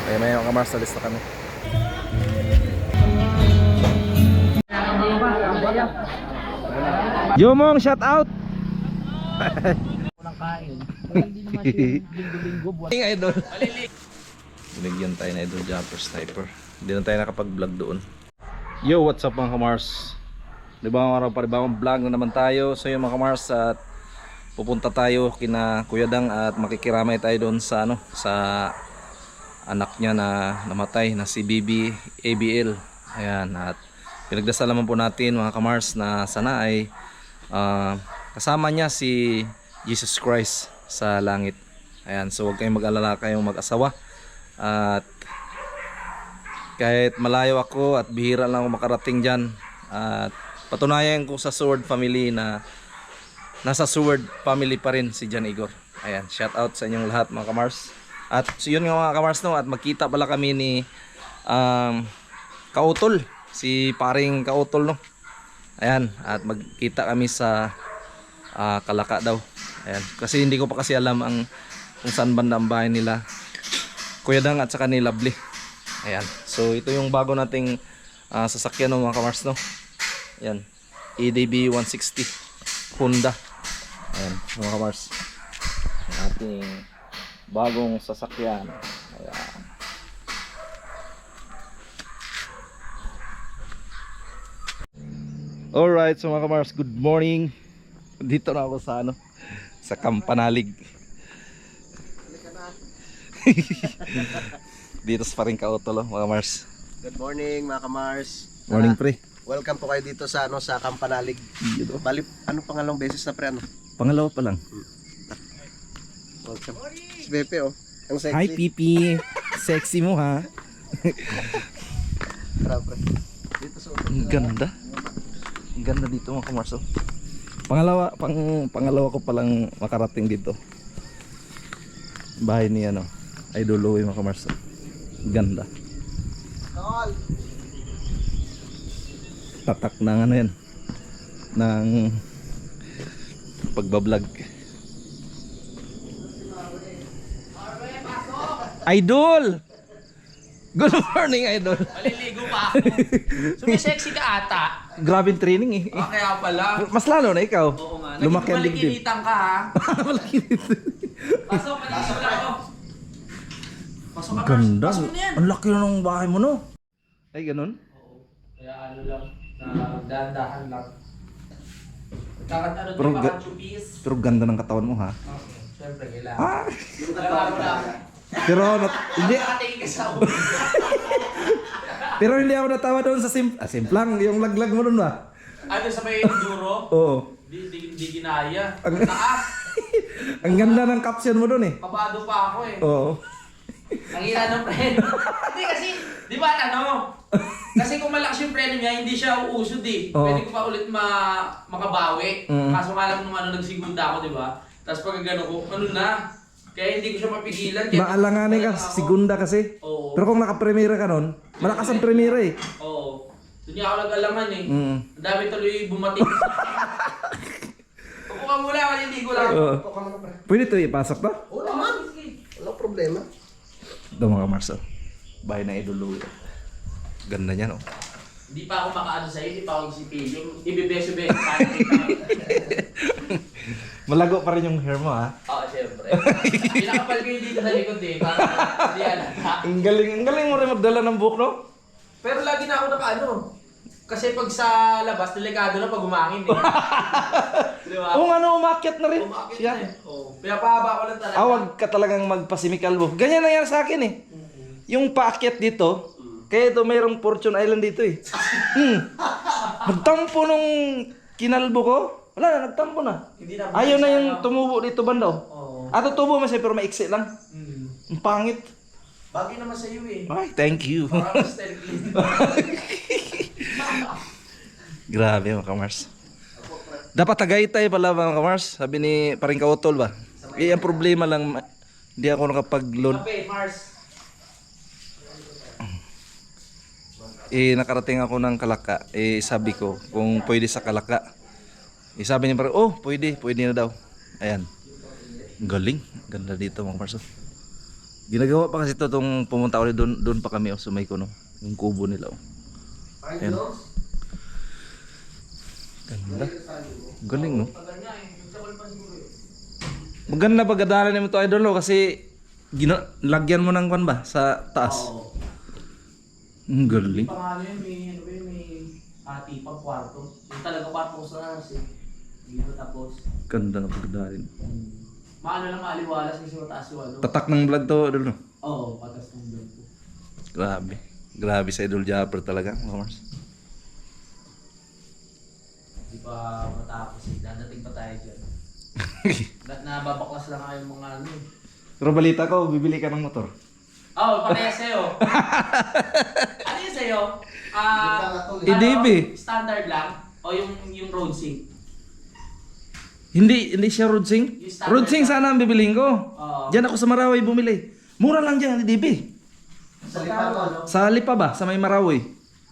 Maya mga Mars, alis na kami. Jomong, shout out! Walang kain. Hindi naman siya linggo-linggo buwan. Idol. Binigyan tayo na Idol Jumper Sniper. Hindi na tayo nakapag-vlog doon. Yo, what's up mga Kamars? Diba mga paribawang vlog na naman tayo. So yung mga Kamars, at pupunta tayo kina Kuya Dang at makikiramay tayo doon sa sa anak niya na namatay na si BB ABL. Ayan, at pinagdasal naman po natin mga Kamars na sana ay kasama niya si Jesus Christ sa langit. Ayan, so huwag kayong mag-alala, kayong mag-asawa. At kahit malayo ako at bihira lang ako makarating dyan, at patunayan ko sa Sword family na nasa Sword family pa rin si John Igor. Ayan, shout out sa inyong lahat mga Kamars. At so yun nga mga Kamars, no, at magkita pala kami ni Kautol, si paring Kautol, no. Ayan, at magkita kami sa Kalaka daw. Ayan, kasi hindi ko pa kasi alam kung saan banda ang bahay nila Kuya Dang at saka ni Lovely. Ayan, so ito yung bago nating sasakyan, no, mga Kamars, no. Ayan, EDB 160 Honda. Ayan mga Kamars, ating bagong sasakyan. Ayan. Alright, so mga Kamars, good morning. Dito na ako sa sa Kampanalig. Dito sa paring Kautol, mga Mars. Good morning mga Kamars. Morning pre. Welcome po kayo dito sa sa Kampanalig. Bali, pangalawang beses na pre Pangalawa pa lang. Welcome. Si Pepe ang sexy. Hi Pipi. Sexy mo ha. Tara pre. Dito sa Ang ganda. Ang ganda dito mga Kamars. Pangalawa ko palang makarating dito. Bahay ni Idol Louie mga Kamars. Ganda. Tatak ng yan, ng pagbablog. Idol! Good morning, Idol. Maliligo pa ako. Sumisexy ka ata. Grabe yung training eh. Kaya pala. Mas lalo na ikaw. Oo nga. Lumaki ang dibdib. Malikinitan ka ha. Malaki dito. Pasok, maligo na ako. Pasok ka. Ganda. Pasok na yan. Ang laki na ng bahay mo, no? Ay, ganun? Oo. Kaya ano lang, dahan-dahan lang. Ano Pero din baka chupis. Pero ganda ng katawan mo, ha? Okay. Siyempre, kailangan. Ah! Kailangan na. Pero hindi, Nakatingin ka sa ulo. pero hindi ako natawa doon sa simplang, yung laglag mo doon ba? Ano sa may enduro? Oo. Di ginaya. Ang- Taas. Ang ganda ng caption mo doon eh. Kabado pa ako eh. Oo. Ang hina ng preno. Hindi kasi, di ba kasi kung malakas yung preno niya, hindi siya uusod eh. Oo. Pwede ko pa ulit makabawi. Kaso nga lang nung nagsigunda ako, di ba? Tapos pag gano'n ko, na. Kaya hindi ko siya mapigilan. Kaya Maalanganin ka, malakas ako. segunda kasi. Oo. Pero kung naka-premiere ka nun, malakas ang premiere eh. Oo. Doon niya ako nag-alaman eh. Mm. Ang dami tuloy bumating. Upo ka muna, maliligo lang. Oo. Ito ka naman pre. Pwede ito ipasok to? Oo naman. Walang problema. Ito mga Marcel. Bahay na Idol Louie. Ganda niya, no? Hindi pa ako makaano sa'yo, hindi pa ako sipilyo. Ibibeso-beso. Malago pa rin yung hair mo, ha? Oo, siyempre. Pinakapal ko yung dito sa likod eh. Para hindi alata. Ang galing mo rin magdala ng buhok, no? Pero lagi na ako nakaano. Kasi pag sa labas, delikado na pag umangin eh. Di ba? Oo, umakyat na rin. Umakit Siya. na eh. Oo. Pinapahaba ko lang talaga. Awag ka talagang magpasimikal mo. Ganyan nangyari sa akin eh. Yung paakyat dito, kaya ito mayroong Fortune Island dito eh. Nagtampo nung kinalbo ko. Wala na, nagtampo na. Hindi na Ayaw na yung ano. tumubo dito bandaw. Oo. Ato tubo masay pero maiksi lang. Ang pangit. Bagay naman sa'yo eh. Ay, thank you. Parang style clean. Grabe mga Kamars. Dapat Tagaytay pala mga Kamars. Sabi ni paring Kautol ba? Eh, ang problema lang, hindi ako nakapag-load. Kape, Mars. Eh, nakarating ako ng Kalaka. Eh, sabi ko, kung pwede sa Kalaka. Eh, sabi niya parang, oh, pwede na daw. Ayan. Galing. Ganda dito mga Kamars. Ginagawa pa kasi ito itong pumunta ulit doon pa kami sumay ko no. Yung kubo nila oh. Ayan. Ganda. Galing no. Maganda pagkadalan naman ito idol no kasi lagyan mo ng kwan ba sa taas. Oo. Ang galing. Pangalan yun, may tipang kwarto. Yung talaga kwarto ko sa nurse eh. Hindi pa tapos. Ganda ng pagkadalan. Maano lang maaliwalas kasi mataas yung ano. Tatak ng vlog to idol no. Oo, patas ng vlog ko. Grabe. Grabe sa Idol Japper talaga, mga Mars. Hindi pa matapos eh. Dadating pa tayo dyan. Nababaklas lang kayo mga ano eh. Pero balita ko, bibili ka ng motor. Oo, parehas sa'yo. Ano yun sa'yo? EDB. Standard lang? O yung road sync? Hindi siya road sync. Yung standard Road sync lang. sana ang bibiling ko. Oo. Diyan ako sa Marawi bumili. Mura lang diyan, EDB. Sa ano? Sa Lipa ba? Sa may Marawi.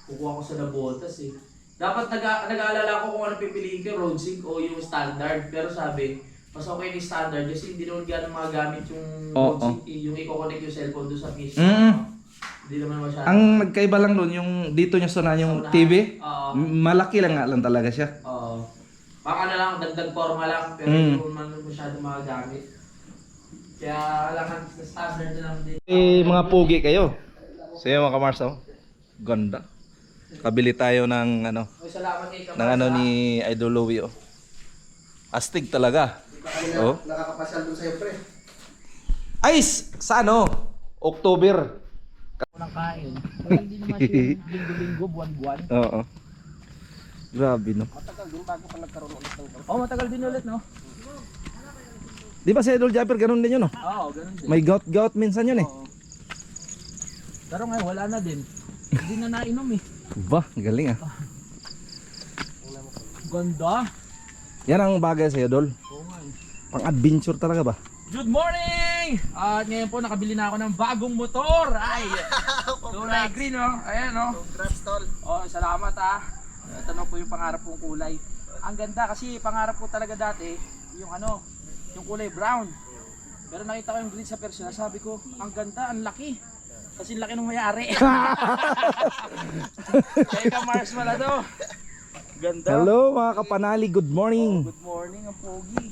Kukuha ko sa Nabotas eh. Dapat nag-aalala ko kung ano pipiliin ko, road sync o yung standard. Pero sabi, mas okay yung standard kasi hindi naman gano'ng magamit yung road sync, yung i-connect yung cellphone doon sa mismo. Hindi naman masyado. Ang nagkaiba lang doon, yung dito niya sana yung TV. Oo. Malaki lang nga lang talaga siya. Oo. Baka na lang, dagdag forma lang, pero hindi naman masyado magamit. Kaya kailangan sa standard na lang din. Mga pugi kayo. So yun mga Kamars, oh. Ganda. Kabili tayo ng ano, Oy, salamat kay ng ano ni Idol Louie, oh. Astig talaga. Oh. Nakakapasyal dun sa'yo, pre. Ay, sa ano? October. Unang kain. Magal din naman siya linggo-linggo, buwan-buwan. Oo. Grabe no. Matagal dun bago pa nagkaroon ulit ng Oo, matagal din ulit, no? Di ba si Idol Japper ganun din yun, no? Oo, ganun din. May gout minsan yun eh. Oo. Pero ngayon, wala na din. Hindi na nainom eh. Ba, galing ah. Ganda. Yan ang bagay sa'yo, Dol. Oo nga eh. Pang adventure talaga ba? Good morning! At ngayon po nakabili na ako ng bagong motor. Ay! Kulay green oh. Ayan oh. Congrats, tol. Oh, salamat ah. Tanong po yung pangarap kong kulay. Ang ganda kasi pangarap ko talaga dati yung ano, yung kulay brown. Pero nakita ko yung green sa personal, sabi ko, ang ganda, ang laki. Kasi laki nung may-ari. Kaya Mars pala to. Ganda. Hello mga kapanali, good morning. Good morning, ang pogi.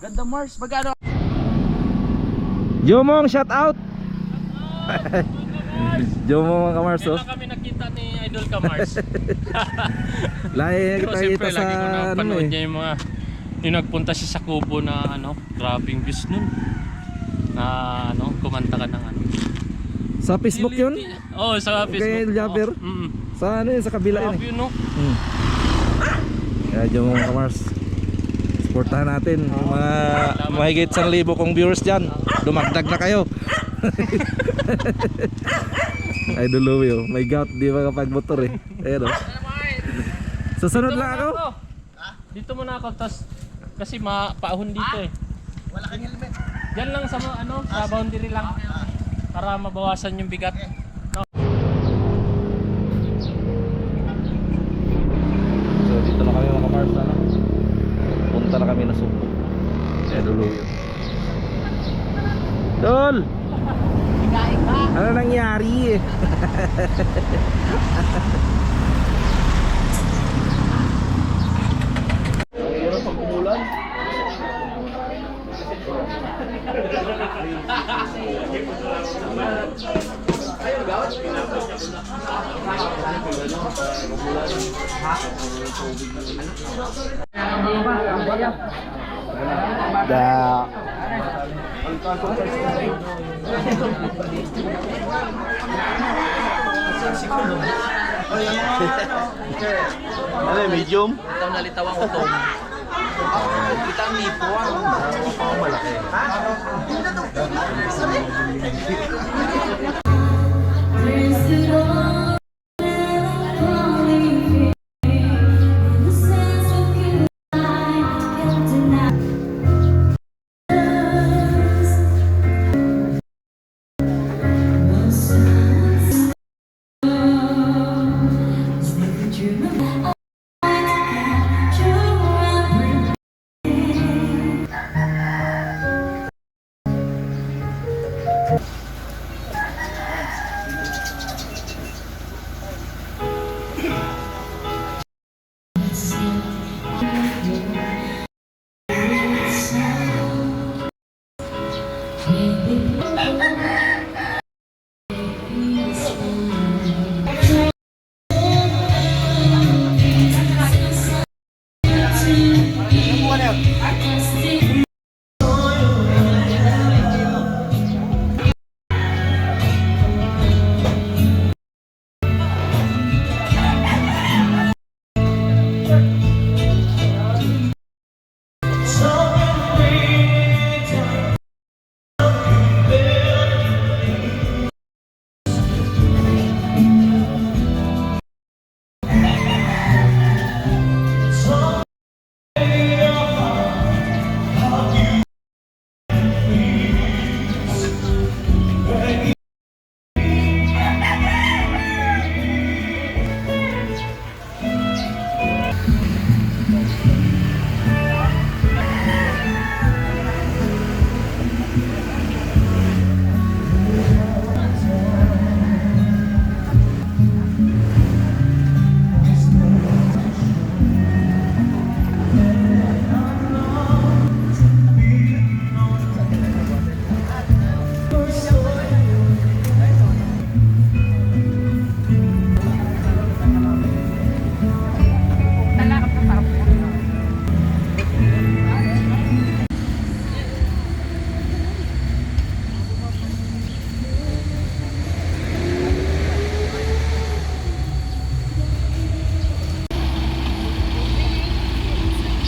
Ganda Mars, magkano? Jomong, shout out. Jomong mga Kamars, oh. Kailan kami nakita ni Idol Kamars? Lagi Pero kita siyempre sa lagi ko ano napanood eh. niya yung mga yung nagpunta siya sa Kubo na ano, grabing views nun. Na ano, kumanta ka ng ano. Sa Facebook yun? Oo, sa Facebook. Kay Japper? Oo, Sa ano yun, sa kabila yun grabe eh. yun, no? Kaya Jomong mga Kamars, supportahan natin yung mga mahigit 1,000 kong viewers dyan. Dumagdag na kayo. Idol Louie, oh. May gout, di ba kapag motor eh. Ayan, oh. Susunod Dito lang muna ako. Dito muna ako, tas kasi mapaahon dito eh. Wala kang helmet. Diyan lang sa ano, sa boundary lang. Para mabawasan yung bigat. So dito na kami mga Kamars, ano? Punta na kami na Subo. Idol Louie. Dol! Ano nangyari eh? Da. Ano yung medium? Ito nalitaw ang utong. Kita ang lipo ah. Malaki.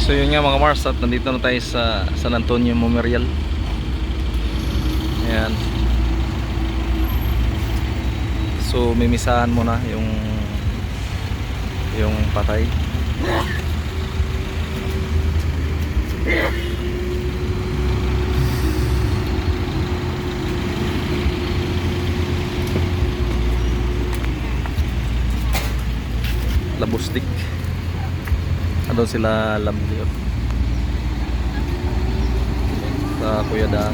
So yun nga mga Mars, at nandito na tayo sa San Antonio Memorial. Ayan. So mimisahan mo na yung patay. Labustik. Ano sila Lamliot sa Kuya Dang.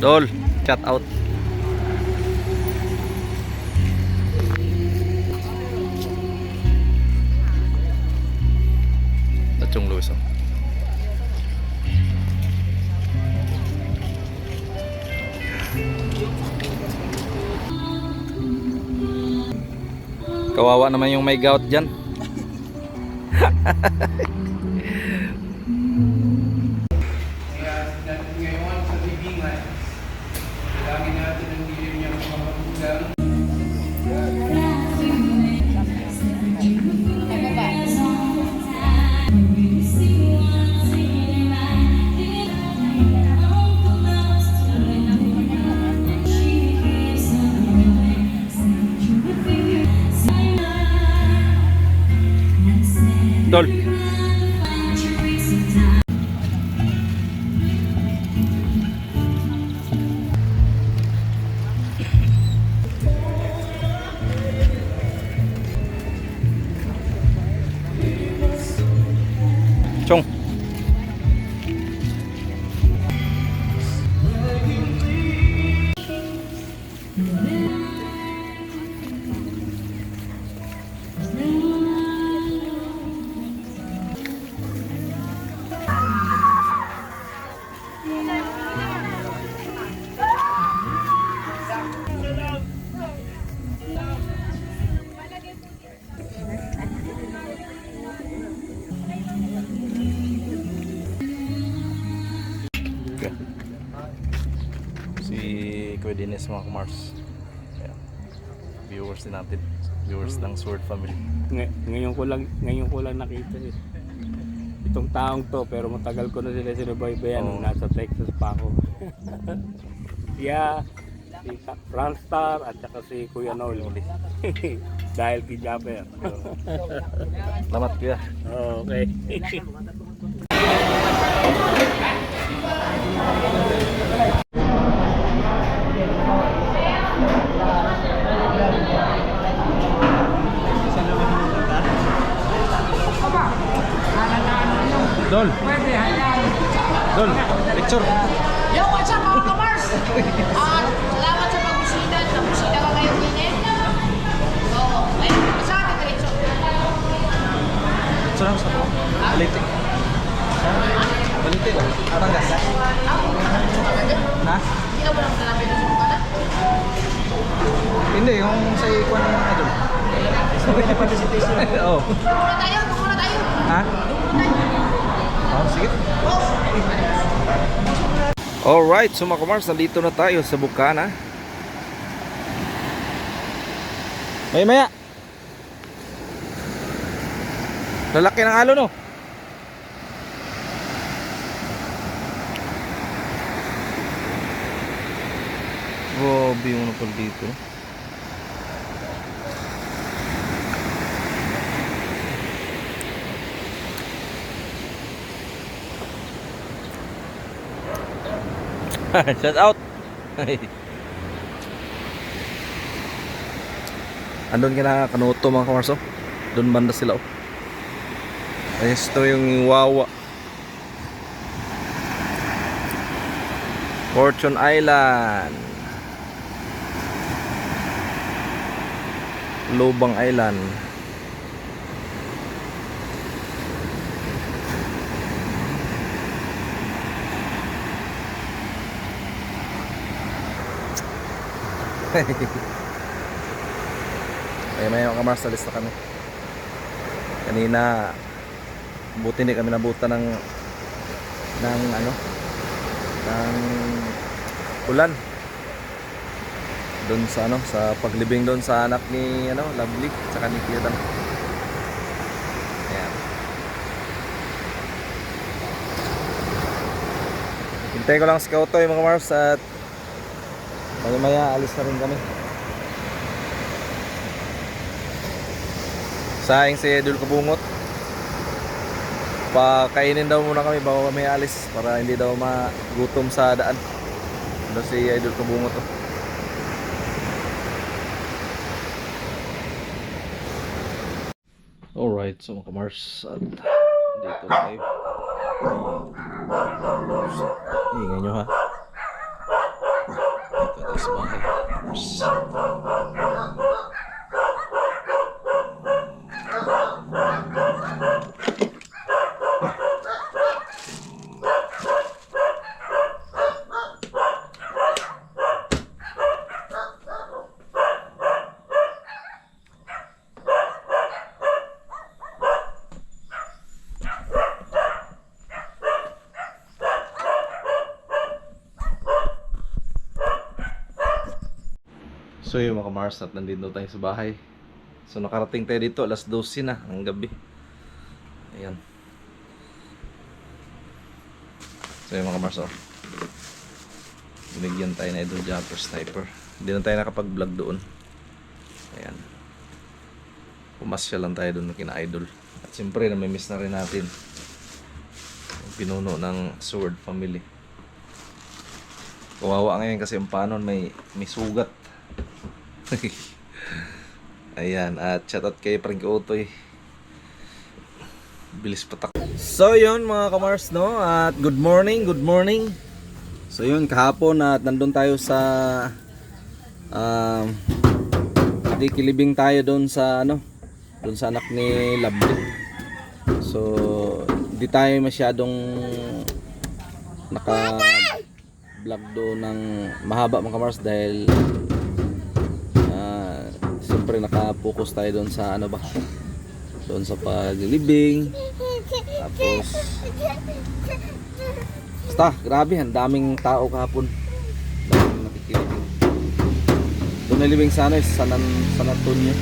Dol, chat out. Chung Luis. Kawawa naman yung may gout dyan. Ngayon sa libingan, kailangan natin ang dilim niya mga magulang. Dol. Chong. Si Kuya Dennis mga kumars. Ayan. Viewers din natin. Viewers ng Sword Family. Ngayon ko lang nakita itong taong to, pero matagal ko na sila sinubaybayan nung nasa Texas pa ako. Yeah, si Franstar at saka si Kuya Noel. Dahil kay Japper. Salamat Kuya. Okay. Dol. Dol, picture. Yo, what's up mga kamars? Salamat sa pagbisita. Nagbisita ka ngayon din eh. Oo. Ayun, saan ka diretso? Sarang sa to. Balite. Balite. Batangas. Nakadiretso ka agad? Na? Hindi ka ba lang talabi na sa na? Hindi, yung sa ikuan ng ano. Oo. Muna tayo, muna tayo. Ha? Oh, sige. Alright, so mga kumars, nandito na tayo sa Bukana. Maya. Lalaki ng alo no. Grabe yung napal dito. Shout out. Andun ka na Kanuto mga kamarso. Doon banda sila oh. Ito yung Wawa. Fortune Island. Lubang Island. Ay may mga kamars, alis na kami. Kanina buti hindi kami nabutan ng ano, ng ulan doon sa ano, sa paglibing doon sa anak ni ano, Lovely saka ni Kiran. Ayan. Hintay ko lang si Kautoy mga Mars at maya alis na rin kami. Saing si Idol Kabungot. Pakainin daw muna kami bago kami alis para hindi daw magutom sa daan. Ito si Idol Kabungot to. Alright, so mga Mars at dito tayo. Ingay nyo ha. Dito tayo sa bahay. Mars. So yung mga Mars at nandito tayo sa bahay. So nakarating tayo dito alas 12 na ng gabi. Ayan. So yung mga Mars oh. Binigyan tayo na Idol Japper Sniper. Hindi na tayo nakapag-vlog doon. Ayan. Pumasya lang tayo doon kina Idol. At siyempre namimiss na rin natin yung pinuno ng Sword family. Kawawa ngayon kasi yung panon may sugat. Ayan, at shoutout kay Frank Otoy. Bilis patak. So yun mga kamars no, at good morning. So yun, kahapon at nandun tayo sa kilibing tayo doon sa ano, doon sa anak ni Lovely. So di tayo masyadong naka vlog doon ng mahaba mga kamars dahil siyempre naka-focus tayo doon sa ano ba, doon sa paglilibing. Tapos basta grabe, ang daming tao kahapon, daming nakikilibing. Doon nilibing sa ano, San Antonio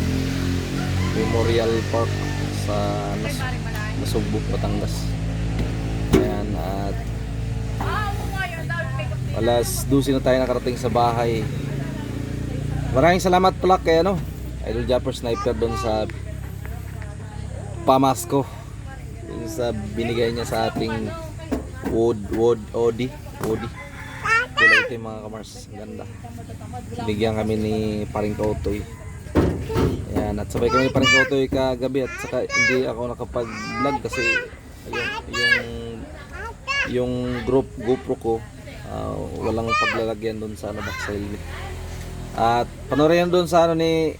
Memorial Park sa Nasugbu, Batangas. Ayan, at alas 12 na tayo nakarating sa bahay. Maraming salamat pala kay ano, Idol Japper Sniper doon sa pamasko, yung sa binigay niya sa ating Odi kulay ito yung mga kamars, ganda. Binigyan kami ni Paring Kautoy. Ayan, at sabay kami ni Paring Kautoy kagabi at saka hindi ako nakapag vlog kasi ayun, yung GoPro ko walang paglalagyan doon sa ano ba, sa helmet. At panoorin doon sa ano ni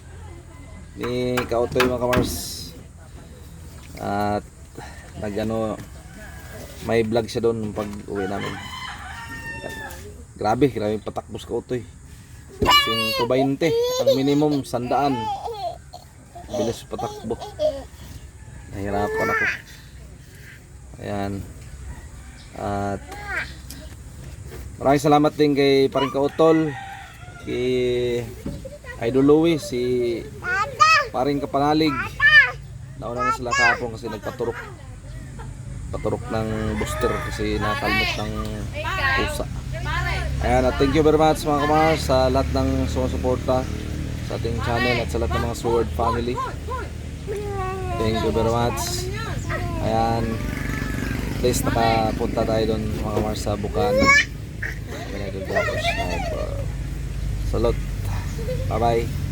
Kautoy mga kamars. At nagano, may vlog siya doon pag uwi namin. Grabe patakbos Kautoy. 120 ang minimum, 100. Bilis patakbo. Nahirapan ako. Ayan. At maraming salamat din kay Paring Kautol, kay Idol Louie, si Paring Kapanalig. Nauna na sila kahapon kasi nagpaturok ng booster kasi nakalmot ng pusa. Ayan, at thank you very much mga kamars sa lahat ng sumusuporta sa ating channel at sa lahat ng mga Sword family. Thank you very much. Ayan, please nakapunta tayo doon mga kamars sa Bukana. Salute. Bye bye.